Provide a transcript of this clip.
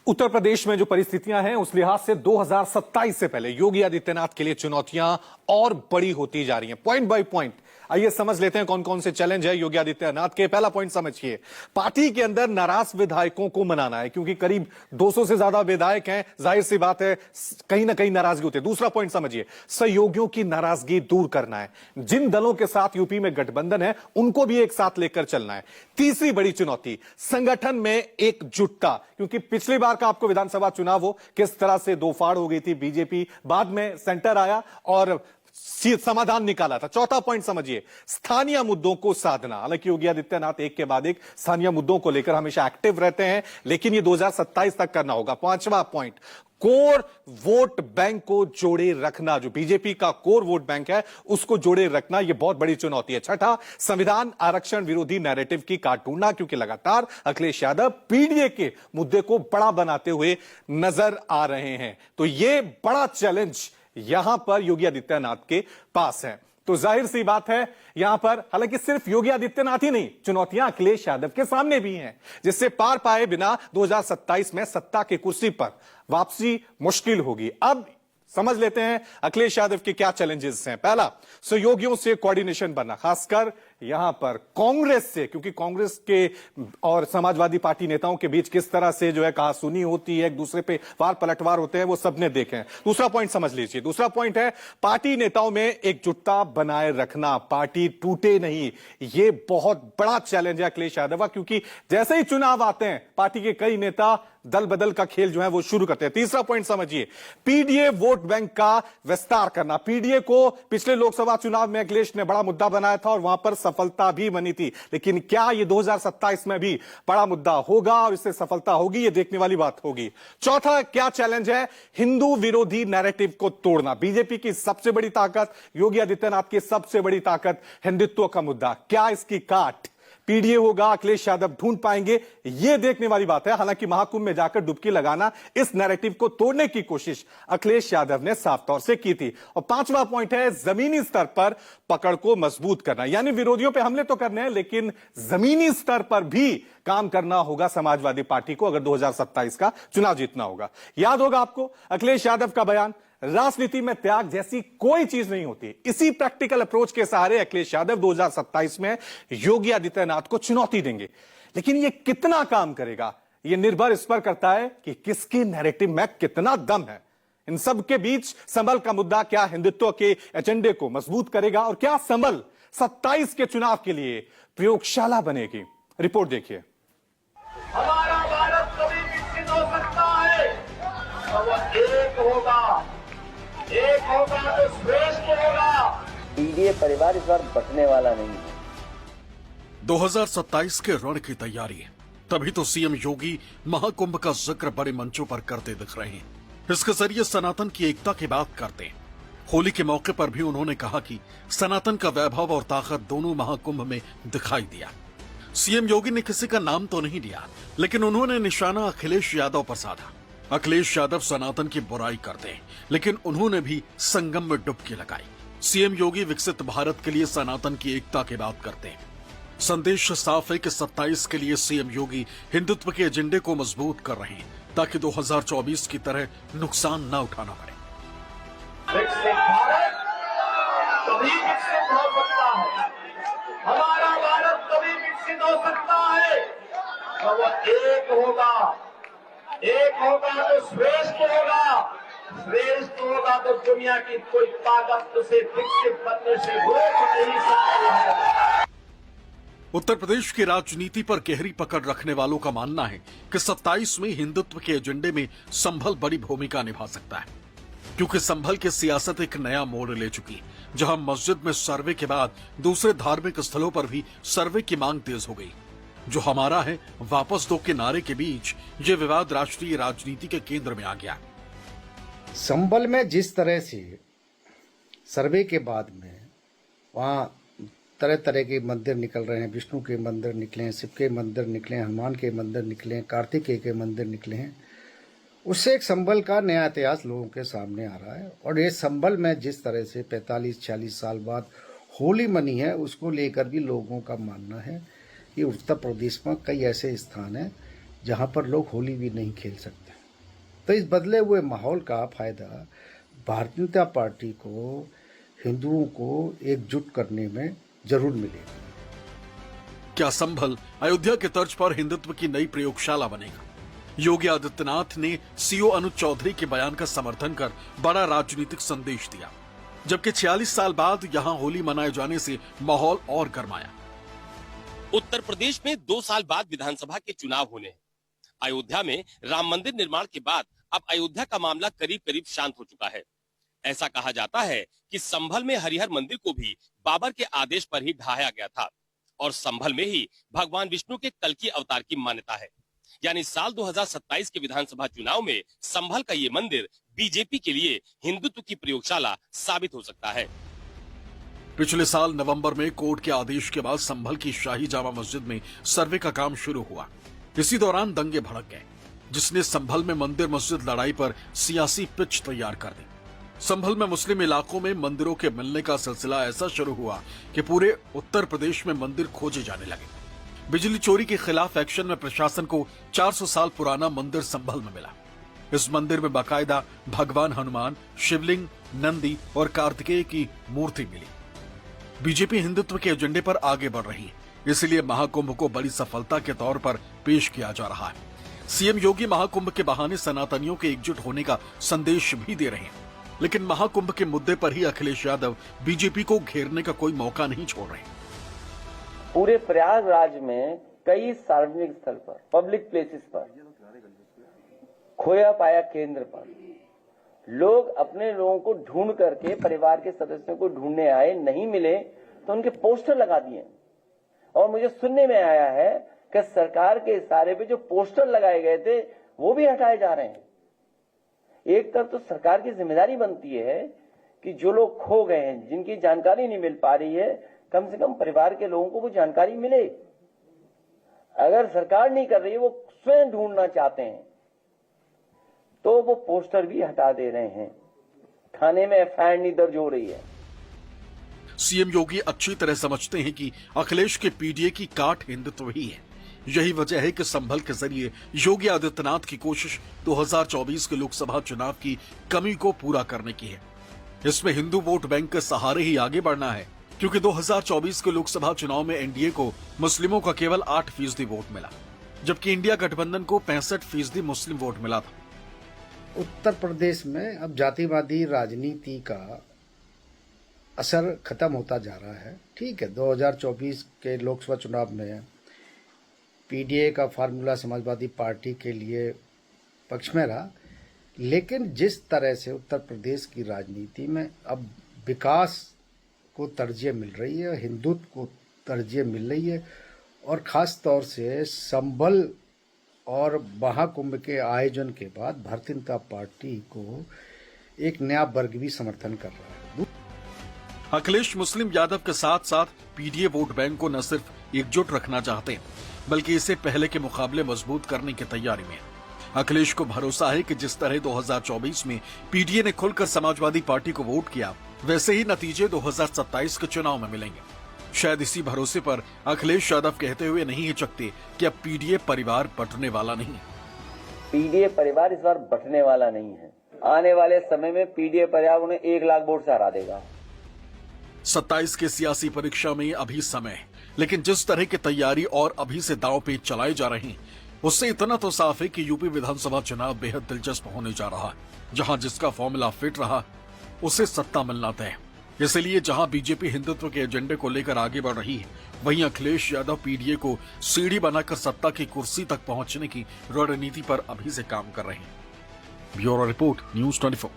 उत्तर प्रदेश में जो परिस्थितियां हैं उस लिहाज से 2027 से पहले योगी आदित्यनाथ के लिए चुनौतियां और बड़ी होती जा रही हैं, पॉइंट बाय पॉइंट। आइए समझ लेते हैं कौन कौन से चैलेंज है योगी आदित्यनाथ के। पहला पॉइंट समझिए, पार्टी के अंदर नाराज विधायकों को मनाना है, क्योंकि करीब 200 से ज्यादा विधायक हैं, जाहिर सी बात है कहीं ना कहीं नाराजगी होती है। दूसरा पॉइंट समझिए, सहयोगियों की नाराजगी दूर करना है, जिन दलों के साथ यूपी में गठबंधन है उनको भी एक साथ लेकर चलना है। तीसरी बड़ी चुनौती, संगठन में एकजुटता, क्योंकि पिछली बार का आपको विधानसभा चुनाव हो किस तरह से दो फाड़ हो गई थी, बीजेपी बाद में सेंटर आया और समाधान निकाला था। चौथा पॉइंट समझिए, स्थानीय मुद्दों को साधना। हालांकि योगी आदित्यनाथ एक के बाद एक स्थानीय मुद्दों को लेकर हमेशा एक्टिव रहते हैं, लेकिन ये 2027 तक करना होगा। पांचवा पॉइंट, कोर वोट बैंक को जोड़े रखना, जो बीजेपी का कोर वोट बैंक है उसको जोड़े रखना, यह बहुत बड़ी चुनौती है। छठा, संविधान आरक्षण विरोधी नैरेटिव की काट ढूंढना, क्योंकि लगातार अखिलेश यादव पीडीए के मुद्दे को बड़ा बनाते हुए नजर आ रहे हैं। तो यह बड़ा चैलेंज यहां पर योगी आदित्यनाथ के पास है। तो जाहिर सी बात है यहां पर, हालांकि सिर्फ योगी आदित्यनाथ ही नहीं, चुनौतियां अखिलेश यादव के सामने भी हैं, जिससे पार पाए बिना 2027 में सत्ता की कुर्सी पर वापसी मुश्किल होगी। अब समझ लेते हैं अखिलेश यादव के क्या चैलेंजेस हैं। पहला, सहयोगियों से कोऑर्डिनेशन बनना, खासकर यहां पर कांग्रेस से, क्योंकि कांग्रेस के और समाजवादी पार्टी नेताओं के बीच किस तरह से जो है कहासुनी होती है, एक दूसरे पे वार पलटवार होते हैं, वो सबने देखे हैं। दूसरा पॉइंट समझ लीजिए, दूसरा पॉइंट है पार्टी नेताओं में एकजुटता बनाए रखना, पार्टी टूटे नहीं। ये बहुत बड़ा चैलेंज है अखिलेश यादव का, क्योंकि जैसे ही चुनाव आते हैं पार्टी के कई नेता दल बदल का खेल जो है वो शुरू करते हैं। तीसरा पॉइंट समझिए, पीडीए वोट बैंक का विस्तार करना। पीडीए को पिछले लोकसभा चुनाव में अखिलेश ने बड़ा मुद्दा बनाया था और वहां पर सफलता भी बनी थी, लेकिन क्या ये 2027 में भी बड़ा मुद्दा होगा और इससे सफलता होगी, ये देखने वाली बात होगी। चौथा क्या चैलेंज है, हिंदू विरोधी नैरेटिव को तोड़ना। बीजेपी की सबसे बड़ी ताकत, योगी आदित्यनाथ की सबसे बड़ी ताकत हिंदुत्व का मुद्दा, क्या इसकी काट पीडीए होगा, अखिलेश यादव ढूंढ पाएंगे, यह देखने वाली बात है। हालांकि महाकुंभ में जाकर डुबकी लगाना, इस नैरेटिव को तोड़ने की कोशिश अखिलेश यादव ने साफ तौर से की थी। और पांचवा पॉइंट है जमीनी स्तर पर पकड़ को मजबूत करना, यानी विरोधियों पे हमले तो करने हैं, लेकिन जमीनी स्तर पर भी काम करना होगा समाजवादी पार्टी को, अगर 2027 का चुनाव जीतना होगा। याद होगा आपको अखिलेश यादव का बयान, राजनीति में त्याग जैसी कोई चीज नहीं होती। इसी प्रैक्टिकल अप्रोच के सहारे अखिलेश यादव 2027 में योगी आदित्यनाथ को चुनौती देंगे, लेकिन यह कितना काम करेगा, यह निर्भर इस पर करता है कि किसके नैरेटिव में कितना दम है। इन सब के बीच संभल का मुद्दा क्या हिंदुत्व के एजेंडे को मजबूत करेगा, और क्या संभल 27 के चुनाव के लिए प्रयोगशाला बनेगी। रिपोर्ट देखिए। हमारा भारत कभी विकसित हो सकता है तो वह एक होगा तो श्रेष्ठ होगा। पीडीए परिवार इस बार बटने वाला नहीं है। 2027 के रण की तैयारी, तभी तो सीएम योगी महाकुंभ का जिक्र बड़े मंचों पर करते दिख रहे हैं। इसके जरिए सनातन की एकता की बात करते हैं। होली के मौके पर भी उन्होंने कहा कि सनातन का वैभव और ताकत दोनों महाकुंभ में दिखाई दिया। सीएम योगी ने किसी का नाम तो नहीं लिया, लेकिन उन्होंने निशाना अखिलेश यादव पर साधा। अखिलेश यादव सनातन की बुराई करते हैं, लेकिन उन्होंने भी संगम में डुबकी लगाई। सीएम योगी विकसित भारत के लिए सनातन की एकता की बात करते हैं। संदेश साफ है कि 27 के लिए सीएम योगी हिंदुत्व के एजेंडे को मजबूत कर रहे हैं, ताकि 2024 की तरह नुकसान न उठाना पड़े। विकसित भारत कभी विकसित हो सकता है, हमारा भारत कभी विकसित हो सकता है तो वह एक होगा तो श्रेष्ठ होगा, श्रेष्ठ होगा तो दुनिया की कोई ताकत उसे विकसित बनने से रोक नहीं सकती है। उत्तर प्रदेश की राजनीति पर गहरी पकड़ रखने वालों का मानना है कि 27 में हिंदुत्व के एजेंडे में संभल बड़ी भूमिका निभा सकता है, क्योंकि संभल की सियासत एक नया मोड़ ले चुकी, जहां मस्जिद में सर्वे के बाद दूसरे धार्मिक स्थलों पर भी सर्वे की मांग तेज हो गई। जो हमारा है वापस दो के नारे के बीच ये विवाद राष्ट्रीय राजनीति के केंद्र में आ गया। संभल में जिस तरह से सर्वे के बाद में वहाँ तरह तरह के मंदिर निकल रहे हैं, विष्णु के मंदिर निकले हैं, शिव के मंदिर निकले हैं, हनुमान के मंदिर निकले हैं, कार्तिकेय के मंदिर निकले हैं, उससे एक संभल का नया इतिहास लोगों के सामने आ रहा है। और ये संभल में जिस तरह से 45-46 साल बाद होली मनी है, उसको लेकर भी लोगों का मानना है कि उत्तर प्रदेश में कई ऐसे स्थान हैं जहाँ पर लोग होली भी नहीं खेल सकते। तो इस बदले हुए माहौल का फायदा भारतीय जनता पार्टी को हिंदुओं को एकजुट करने में जरूर मिलेगा। क्या संभल अयोध्या के तर्ज पर हिंदुत्व की नई प्रयोगशाला बनेगा? योगी आदित्यनाथ ने सीओ अनुज चौधरी के बयान का समर्थन कर बड़ा राजनीतिक संदेश दिया, जबकि 46 साल बाद यहां होली मनाए जाने से माहौल और गर्माया। उत्तर प्रदेश में 2 साल बाद विधानसभा के चुनाव होने हैं। अयोध्या में राम मंदिर निर्माण के बाद अब अयोध्या का मामला करीब करीब शांत हो चुका है। ऐसा कहा जाता है कि संभल में हरिहर मंदिर को भी बाबर के आदेश पर ही ढाया गया था और संभल में ही भगवान विष्णु के कल्कि अवतार की मान्यता है। यानी साल 2027 के विधानसभा चुनाव में संभल का ये मंदिर बीजेपी के लिए हिंदुत्व की प्रयोगशाला साबित हो सकता है। पिछले साल नवंबर में कोर्ट के आदेश के बाद संभल की शाही जामा मस्जिद में सर्वे का काम शुरू हुआ। इसी दौरान दंगे भड़क गए, जिसने संभल में मंदिर मस्जिद लड़ाई पर सियासी पिच तैयार कर दी। संभल में मुस्लिम इलाकों में मंदिरों के मिलने का सिलसिला ऐसा शुरू हुआ कि पूरे उत्तर प्रदेश में मंदिर खोजे जाने लगे। बिजली चोरी के खिलाफ एक्शन में प्रशासन को 400 साल पुराना मंदिर संभल में मिला। इस मंदिर में बाकायदा भगवान हनुमान, शिवलिंग, नंदी और कार्तिकेय की मूर्ति मिली। बीजेपी हिंदुत्व के एजेंडे पर आगे बढ़ रही है, इसलिए महाकुंभ को बड़ी सफलता के तौर पर पेश किया जा रहा है। सीएम योगी महाकुंभ के बहाने सनातनियों के एकजुट होने का संदेश भी दे रहे हैं, लेकिन महाकुंभ के मुद्दे पर ही अखिलेश यादव बीजेपी को घेरने का कोई मौका नहीं छोड़ रहे। पूरे प्रयागराज में कई सार्वजनिक स्थल पर, पब्लिक प्लेसेस पर, खोया पाया केंद्र पर लोग अपने लोगों को ढूंढ करके, परिवार के सदस्यों को ढूंढने आए, नहीं मिले तो उनके पोस्टर लगा दिए। और मुझे सुनने में आया है कि सरकार के इशारे पे जो पोस्टर लगाए गए थे वो भी हटाए जा रहे हैं। एक तरफ तो सरकार की जिम्मेदारी बनती है कि जो लोग खो गए हैं, जिनकी जानकारी नहीं मिल पा रही है, कम से कम परिवार के लोगों को वो जानकारी मिले। अगर सरकार नहीं कर रही है, वो स्वयं ढूंढना चाहते हैं, तो वो पोस्टर भी हटा दे रहे हैं। थाने में एफआईआर नहीं दर्ज हो रही है। सीएम योगी अच्छी तरह समझते हैं कि अखिलेश के पीडीए की काट हिंदुत्व ही है। यही वजह है कि संभल के जरिए योगी आदित्यनाथ की कोशिश 2024 के लोकसभा चुनाव की कमी को पूरा करने की है। इसमें हिंदू वोट बैंक के सहारे ही आगे बढ़ना है, क्योंकि 2024 के लोकसभा चुनाव में एनडीए को मुस्लिमों का केवल 8% वोट मिला, जबकि इंडिया गठबंधन को 65% मुस्लिम वोट मिला था। उत्तर प्रदेश में अब जातिवादी राजनीति का असर खत्म होता जा रहा है। ठीक है, 2024 के लोकसभा चुनाव में पीडीए का फार्मूला समाजवादी पार्टी के लिए पक्ष में रहा, लेकिन जिस तरह से उत्तर प्रदेश की राजनीति में अब विकास को तरजीह मिल रही है, हिंदुत्व को तरजीह मिल रही है, और ख़ास तौर से संभल और महाकुंभ के आयोजन के बाद भारतीय जनता पार्टी को एक नया वर्ग भी समर्थन कर रहा है। अखिलेश मुस्लिम यादव के साथ साथ पीडीए वोट बैंक को न सिर्फ एकजुट रखना चाहते हैं, बल्कि इसे पहले के मुकाबले मजबूत करने की तैयारी में है। अखिलेश को भरोसा है कि जिस तरह 2024 में पीडीए ने खुलकर समाजवादी पार्टी को वोट किया, वैसे ही नतीजे 2027 के चुनाव में मिलेंगे। शायद इसी भरोसे पर अखिलेश यादव कहते हुए नहीं हिचकते कि अब पीडीए परिवार बंटने वाला नहीं है। पीडीए परिवार इस बार बंटने वाला नहीं है। आने वाले समय में पीडीए परिवार उन्हें 1 लाख वोट से हरा देगा। 27 के सियासी परीक्षा में अभी समय है, लेकिन जिस तरह की तैयारी और अभी से दांव पेच चलाए जा रहे हैं, उससे इतना तो साफ है कि यूपी विधानसभा चुनाव बेहद दिलचस्प होने जा रहा है। जहां जिसका फॉर्मूला फिट रहा, उसे सत्ता मिलना तय है। इसलिए जहां बीजेपी हिंदुत्व के एजेंडे को लेकर आगे बढ़ रही है, वहीं अखिलेश यादव पीडीए को सीढ़ी बनाकर सत्ता की कुर्सी तक पहुंचने की रणनीति पर अभी से काम कर रहे हैं। Bureau report, news 24।